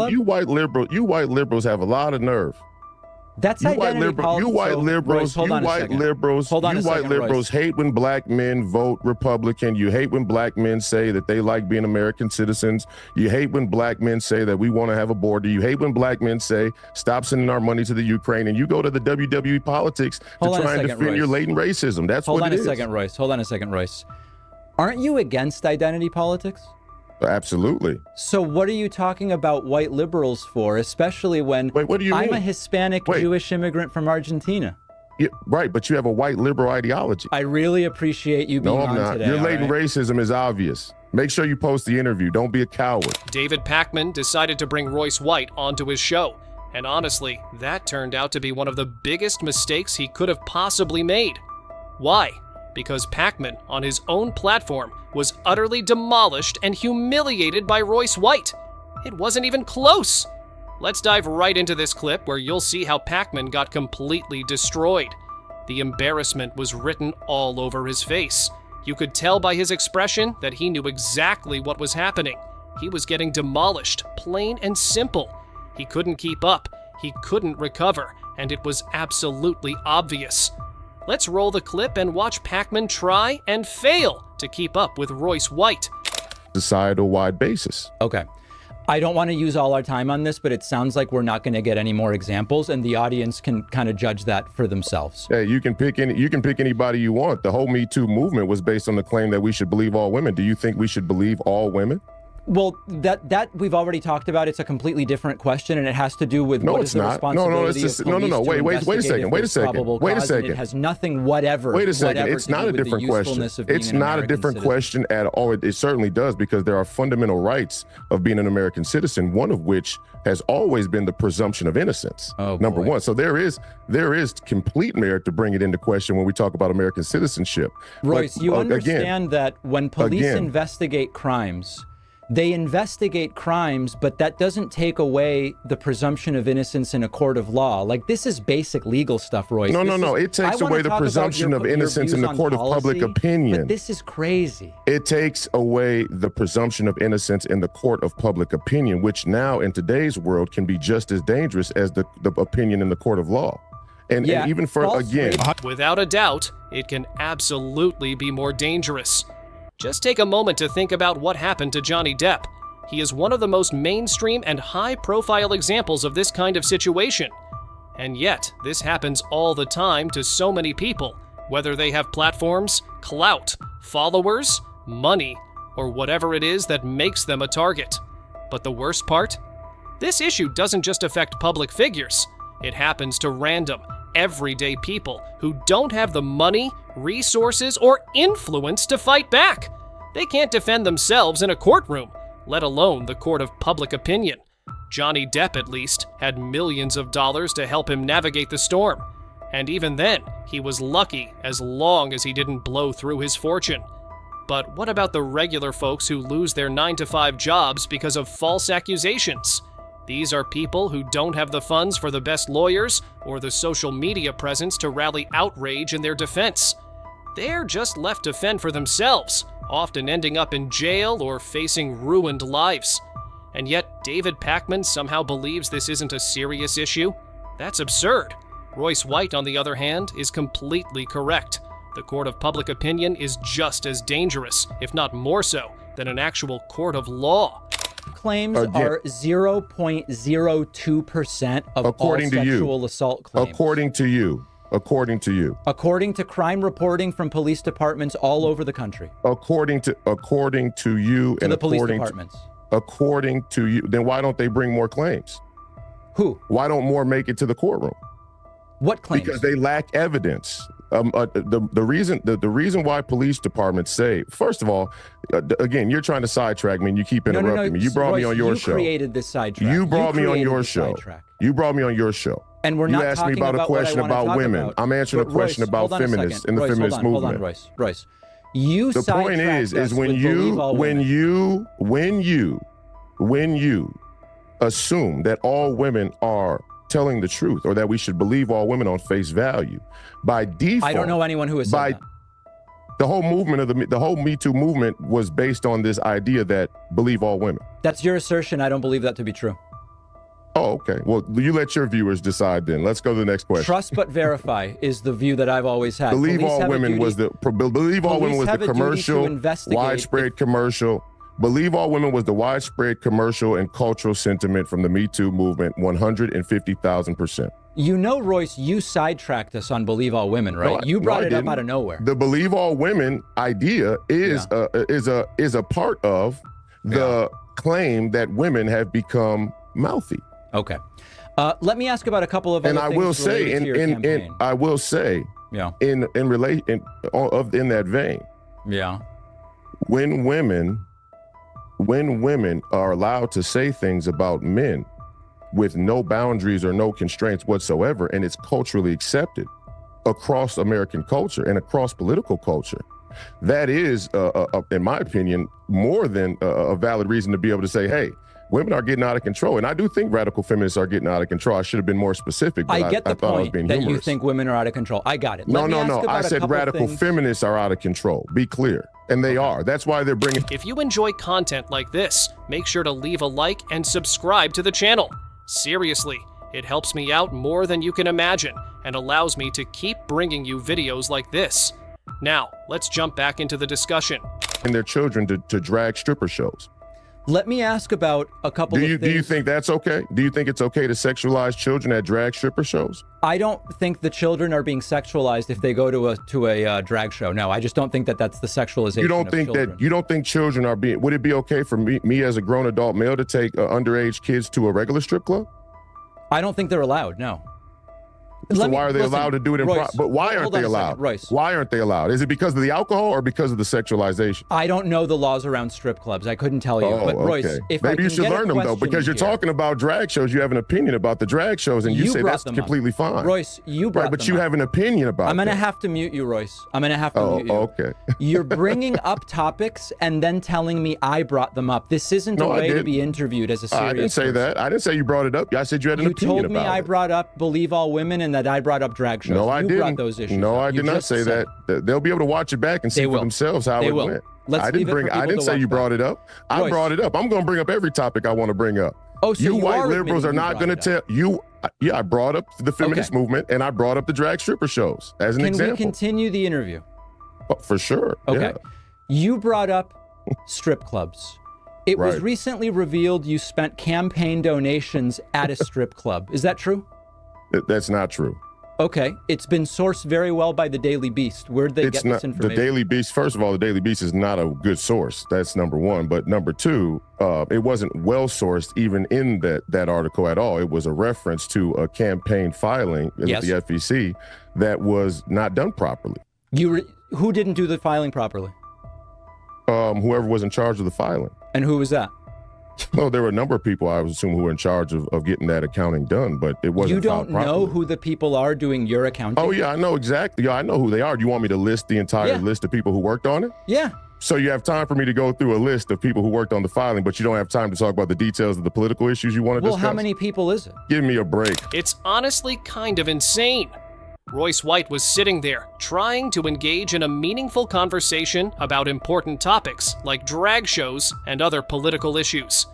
You white liberals have a lot of nerve. That's identity politics. You white liberals hate when black men vote Republican. You hate when black men say that they like being American citizens. You hate when black men say that we want to have a border. You hate when black men say stop sending our money to the Ukraine. And you go to the WWE politics to try and defend your latent racism. That's what it is. Hold on a second, Royce. Aren't you against identity politics? Absolutely. So what are you talking about white liberals for, especially when what do you I'm mean? a Hispanic Jewish immigrant from Argentina? Yeah, right, but you have a white liberal ideology. I really appreciate you being on today. Your latent racism is obvious. Make sure you post the interview. Don't be a coward. David Pakman decided to bring Royce White onto his show. And honestly, that turned out to be one of the biggest mistakes he could have possibly made. Why? Because Pakman, on his own platform, was utterly demolished and humiliated by Royce White. It wasn't even close. Let's dive right into this clip where you'll see how Pakman got completely destroyed. The embarrassment was written all over his face. You could tell by his expression that he knew exactly what was happening. He was getting demolished, plain and simple. He couldn't keep up, he couldn't recover, and it was absolutely obvious. Let's roll the clip and watch Pakman try and fail to keep up with Royce White. Societal-wide basis. Okay. I don't want to use all our time on this, but it sounds like we're not going to get any more examples, and the audience can kind of judge that for themselves. Hey, you can pick anybody you want. The whole Me Too movement was based on the claim that we should believe all women. Do you think we should believe all women? Well, that we've already talked about. It's a completely different question, and it has to do with what is the responsibility of police to investigate Wait a second. It has nothing whatever. Wait a second. It's not a different question. It's not a different question at all. It certainly does, because there are fundamental rights of being an American citizen, one of which has always been the presumption of innocence. Number one. So there is complete merit to bring it into question when we talk about American citizenship. Royce, you understand that when police investigate crimes, they investigate crimes, but that doesn't take away the presumption of innocence in a court of law. Like, this is basic legal stuff, Royce. No. It takes away the presumption of innocence in the court of public opinion. But this is crazy. It takes away the presumption of innocence in the court of public opinion, which now in today's world can be just as dangerous as the opinion in the court of law. And even for, again. Without a doubt, it can absolutely be more dangerous. Just take a moment to think about what happened to Johnny Depp. He is one of the most mainstream and high-profile examples of this kind of situation. And yet, this happens all the time to so many people, whether they have platforms, clout, followers, money, or whatever it is that makes them a target. But the worst part? This issue doesn't just affect public figures. It happens to random, everyday people who don't have the money, resources, or influence to fight back. They can't defend themselves in a courtroom, let alone the court of public opinion. Johnny Depp, at least, had millions of dollars to help him navigate the storm. And even then, he was lucky as long as he didn't blow through his fortune. But what about the regular folks who lose their 9-to-5 jobs because of false accusations? These are people who don't have the funds for the best lawyers or the social media presence to rally outrage in their defense. They're just left to fend for themselves, often ending up in jail or facing ruined lives. And yet, David Pakman somehow believes this isn't a serious issue? That's absurd. Royce White, on the other hand, is completely correct. The court of public opinion is just as dangerous, if not more so, than an actual court of law. Claims are 0.02% of all sexual assault claims. According to you. According to crime reporting from police departments all over the country. According to you and the police departments. According to you, then why don't they bring more claims? Who? Why don't more make it to the courtroom? What claims? Because they lack evidence. The reason why police departments say, first of all, again, you're trying to sidetrack me and you keep interrupting me. You brought me on your show. You created this sidetrack. You brought me on your show. You brought me on your show. And we're not asked me about a question about women. I'm answering a question about feminists in the feminist movement. Hold on, Royce. You the point is when you assume that all women are telling the truth, or that we should believe all women on face value, by default, I don't know anyone who has said that. The whole movement of the whole Me Too movement was based on this idea that believe all women. That's your assertion. I don't believe that to be true. Oh, okay. Well, you let your viewers decide then. Let's go to the next question. Trust but verify is the view that I've always had. Believe all women was the commercial, widespread commercial. Believe all women was the widespread commercial and cultural sentiment from the Me Too movement, 150,000%. You know, Royce, you sidetracked us on Believe All Women, right? You brought it up out of nowhere. The Believe All Women idea is a part of the claim that women have become mouthy. Okay. Let me ask about a couple of other things. And I will say, in that vein, when women are allowed to say things about men with no boundaries or no constraints whatsoever, and it's culturally accepted across American culture and across political culture, that is, in my opinion, more than a valid reason to be able to say, hey, women are getting out of control. And I do think radical feminists are getting out of control. I should have been more specific, but I get the thought I was being point that humorous. you think women are out of control. I got it. No. I said radical feminists are out of control. Be clear. And they are. That's why they're bringing... If you enjoy content like this, make sure to leave a like and subscribe to the channel. Seriously, it helps me out more than you can imagine and allows me to keep bringing you videos like this. Now, let's jump back into the discussion. And their children to drag stripper shows. Let me ask about a couple of things. Do you think that's okay? Do you think it's okay to sexualize children at drag stripper shows? I don't think the children are being sexualized if they go to a drag show. No, I just don't think that that's the sexualization. You don't think children are being? Would it be okay for me as a grown adult male to take underage kids to a regular strip club? I don't think they're allowed. No. So why are they allowed to do it in Royce, but why aren't they allowed? Royce. Why aren't they allowed? Is it because of the alcohol or because of the sexualization? I don't know the laws around strip clubs. I couldn't tell you. But Royce, if maybe you should learn them though, because you're talking about drag shows. You have an opinion about the drag shows, and you say that's completely fine. Royce, you brought them but you have an opinion about. I'm gonna have to mute you, Royce. I'm gonna have to mute you. Okay. You're bringing up topics and then telling me I brought them up. This isn't a way to be interviewed as a serious. I didn't say that. I didn't say you brought it up. I said you had an opinion about it. You told me I brought up Believe All Women and that I brought up drag shows. No, I didn't. Brought those issues no, up. I did not say that. They'll be able to watch it back and see for themselves how it went. I didn't say you brought it up. I brought it up. I'm going to bring up every topic I want to bring up. Oh, so you white liberals are not going to tell you. Yeah, I brought up the feminist movement and I brought up the drag stripper shows as an example. Can we continue the interview? Oh, for sure. Okay. Yeah. You brought up strip clubs. It was recently revealed you spent campaign donations at a strip club. Is that true? That's not true. Okay, it's been sourced very well by the Daily Beast. Where'd they get this information? The Daily Beast, first of all, the Daily Beast is not a good source. That's number one. But number two, it wasn't well sourced even in that article at all. It was a reference to a campaign filing with the FEC that was not done properly. Who didn't do the filing properly? Whoever was in charge of the filing. And who was that? Well, there were a number of people, I would assume, who were in charge of getting that accounting done, but it wasn't. You don't know who the people are doing your accounting? Oh, yeah, I know exactly. Yeah, I know who they are. Do you want me to list the entire list of people who worked on it? Yeah. So you have time for me to go through a list of people who worked on the filing, but you don't have time to talk about the details of the political issues you want to discuss? Well, how many people is it? Give me a break. It's honestly kind of insane. Royce White was sitting there, trying to engage in a meaningful conversation about important topics like drag shows and other political issues.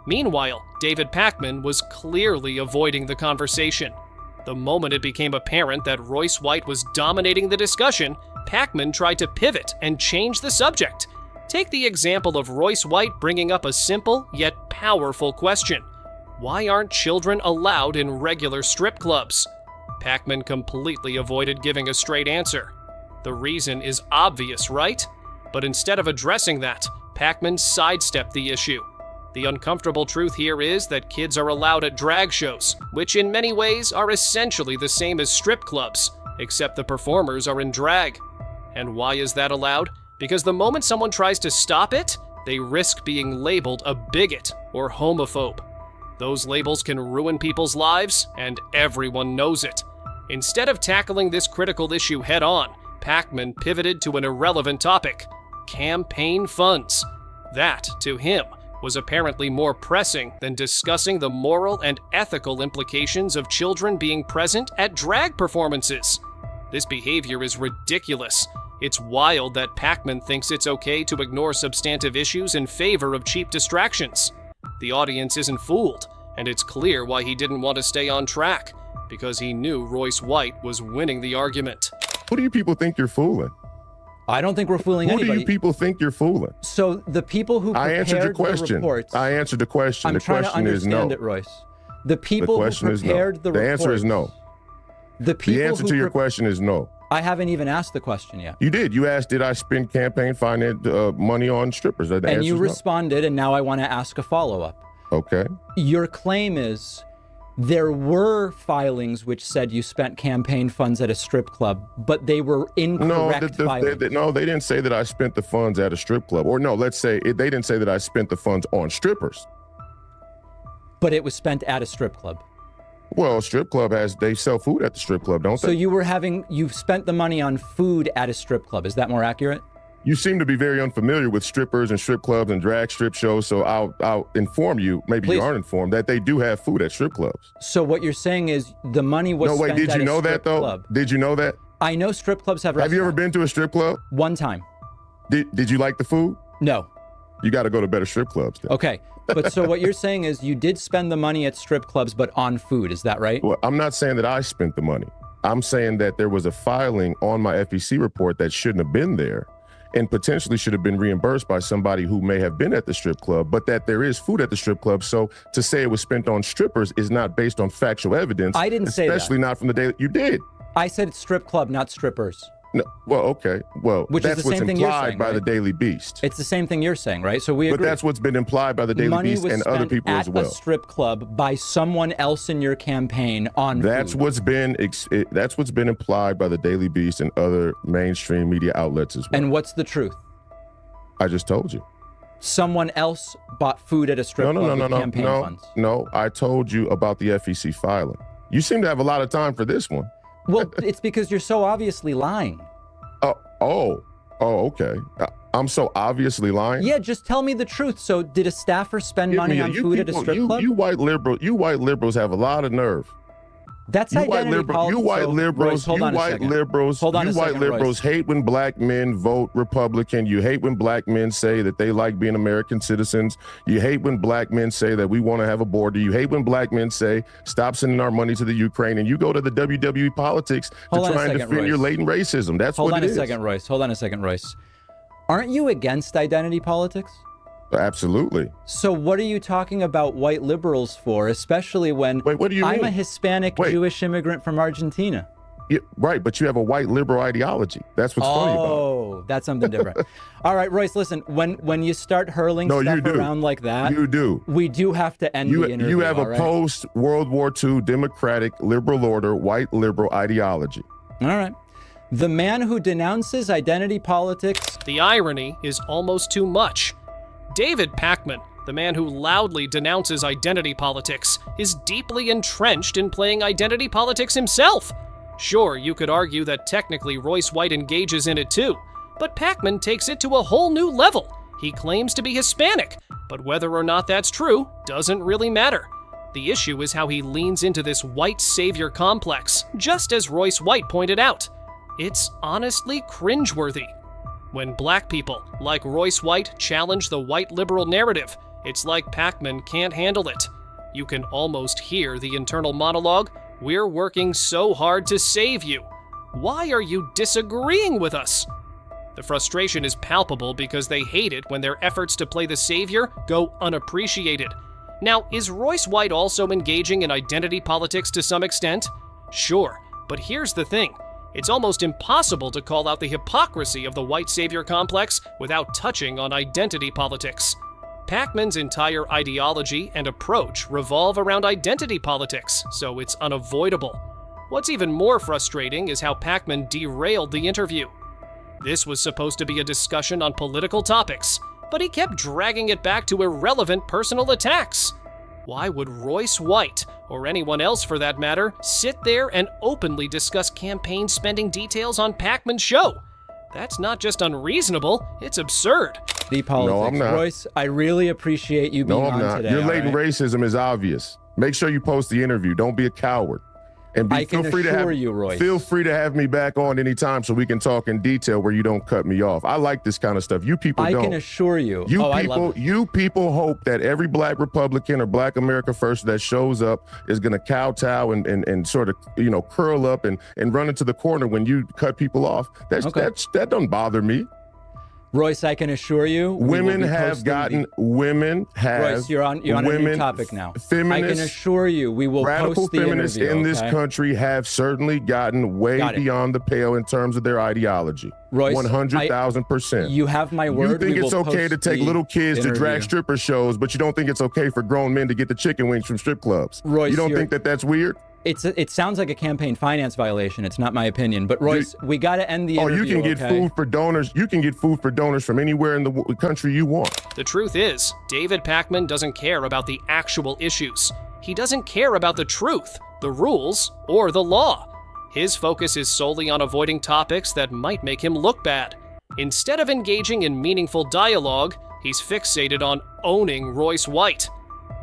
Meanwhile, David Pakman was clearly avoiding the conversation. The moment it became apparent that Royce White was dominating the discussion, Pakman tried to pivot and change the subject. Take the example of Royce White bringing up a simple yet powerful question. Why aren't children allowed in regular strip clubs? Pakman completely avoided giving a straight answer. The reason is obvious, right? But instead of addressing that, Pakman sidestepped the issue. The uncomfortable truth here is that kids are allowed at drag shows, which in many ways are essentially the same as strip clubs, except the performers are in drag. And why is that allowed? Because the moment someone tries to stop it, they risk being labeled a bigot or homophobe. Those labels can ruin people's lives, and everyone knows it. Instead of tackling this critical issue head-on, Pakman pivoted to an irrelevant topic: campaign funds. That, to him, was apparently more pressing than discussing the moral and ethical implications of children being present at drag performances. This behavior is ridiculous. It's wild that Pakman thinks it's okay to ignore substantive issues in favor of cheap distractions. The audience isn't fooled. And it's clear why he didn't want to stay on track, because he knew Royce White was winning the argument. Who do you people think you're fooling? I don't think we're fooling anybody. Who do you people think you're fooling? So the people who prepared I answered your question. The reports... I answered the question. I'm the trying question to is no. understand it, Royce. The people who prepared the reports... The answer is no. The answer to your question is no. I haven't even asked the question yet. You did. You asked, did I spend campaign finance money on strippers? And you responded, and now I want to ask a follow-up. Okay. Your claim is there were filings which said you spent campaign funds at a strip club, but they were incorrect filings. No, they didn't say that I spent the funds at a strip club. Or no, let's say they didn't say that I spent the funds on strippers. But it was spent at a strip club. Well, strip club they sell food at the strip club, don't they? So you've spent the money on food at a strip club. Is that more accurate? You seem to be very unfamiliar with strippers and strip clubs and drag strip shows, so I'll inform you, maybe you aren't informed, that they do have food at strip clubs. So what you're saying is the money was spent at a strip club. No, wait, did you know that, though? Club. Did you know that? I know strip clubs have restaurants. Have you ever been to a strip club? One time. Did you like the food? No. You got to go to better strip clubs then. Okay, but so what you're saying is you did spend the money at strip clubs, but on food, is that right? Well, I'm not saying that I spent the money. I'm saying that there was a filing on my FEC report that shouldn't have been there, and potentially should have been reimbursed by somebody who may have been at the strip club, but that there is food at the strip club. So to say it was spent on strippers is not based on factual evidence. I didn't say that. Especially not from the day you did. I said it's strip club, not strippers. No, well, okay. Well, that's what's implied by the Daily Beast. It's the same thing you're saying, right? So we agree. But that's what's been implied by the Daily Beast and other people as well. Money was spent at a strip club by someone else in your campaign on That's food. what's been implied by the Daily Beast and other mainstream media outlets as well. And what's the truth? I just told you. Someone else bought food at a strip club with campaign funds. No, I told you about the FEC filing. You seem to have a lot of time for this one. Well, it's because you're so obviously lying. Okay. I'm so obviously lying? Yeah, just tell me the truth. So did a staffer spend money on food at a strip club? You white liberals have a lot of nerve. That's identity politics. You white liberals hate when black men vote Republican. You hate when black men say that they like being American citizens. You hate when black men say that we want to have a border. You hate when black men say stop sending our money to the Ukraine. And you go to the WWE politics to try and defend your latent racism. That's what it is. Hold on a second, Royce. Aren't you against identity politics? Absolutely. So what are you talking about white liberals for, especially when what do you I'm mean? a Hispanic Jewish immigrant from Argentina? Yeah, right, but you have a white liberal ideology. That's what's funny about it. Oh, that's something different. All right, Royce, listen, when you start hurling stuff around like that, we do have to end the interview. You have a post-World War II democratic liberal order, white liberal ideology. All right. The man who denounces identity politics. The irony is almost too much. David Pakman, the man who loudly denounces identity politics, is deeply entrenched in playing identity politics himself. Sure, you could argue that technically Royce White engages in it too, but Pakman takes it to a whole new level. He claims to be Hispanic, but whether or not that's true doesn't really matter. The issue is how he leans into this white savior complex, just as Royce White pointed out. It's honestly cringeworthy. When black people, like Royce White, challenge the white liberal narrative, it's like Pakman can't handle it. You can almost hear the internal monologue, "We're working so hard to save you. Why are you disagreeing with us?" The frustration is palpable because they hate it when their efforts to play the savior go unappreciated. Now, is Royce White also engaging in identity politics to some extent? Sure, but here's the thing. It's almost impossible to call out the hypocrisy of the white savior complex without touching on identity politics. Pakman's entire ideology and approach revolve around identity politics, so it's unavoidable. What's even more frustrating is how Pakman derailed the interview. This was supposed to be a discussion on political topics, but he kept dragging it back to irrelevant personal attacks. Why would Royce White, or anyone else for that matter, sit there and openly discuss campaign spending details on Pakman's show? That's not just unreasonable, it's absurd. The politics. No, I'm not. Royce, I really appreciate you being on today. Your latent racism is obvious. Make sure you post the interview. Don't be a coward. And feel free to have me back on anytime so we can talk in detail where you don't cut me off. I like this kind of stuff. You people don't. I can assure you. You people hope that every black Republican or black America First that shows up is going to kowtow and sort of, curl up and run into the corner when you cut people off. That doesn't bother me. Royce, I can assure you, women have. Royce, you're on a new topic now. Feminists, I can assure you, we will radical post the feminists interview, in this country have certainly gotten way beyond the pale in terms of their ideology. Royce, 100,000%. You have my word. You think it's okay to take little kids to drag stripper shows, but you don't think it's okay for grown men to get the chicken wings from strip clubs. Royce, you don't think that's weird? It sounds like a campaign finance violation. It's not my opinion. But Royce, we got to end the interview. You can get food for donors. You can get food for donors from anywhere in the country you want. The truth is, David Pakman doesn't care about the actual issues. He doesn't care about the truth, the rules, or the law. His focus is solely on avoiding topics that might make him look bad. Instead of engaging in meaningful dialogue, he's fixated on owning Royce White.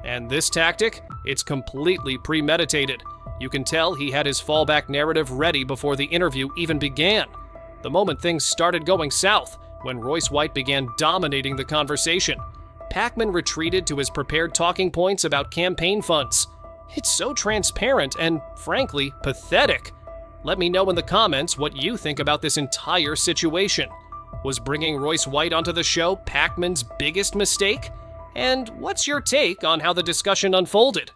And this tactic, it's completely premeditated. You can tell he had his fallback narrative ready before the interview even began. The moment things started going south, when Royce White began dominating the conversation, Pakman retreated to his prepared talking points about campaign funds. It's so transparent and, frankly, pathetic. Let me know in the comments what you think about this entire situation. Was bringing Royce White onto the show Pakman's biggest mistake? And what's your take on how the discussion unfolded?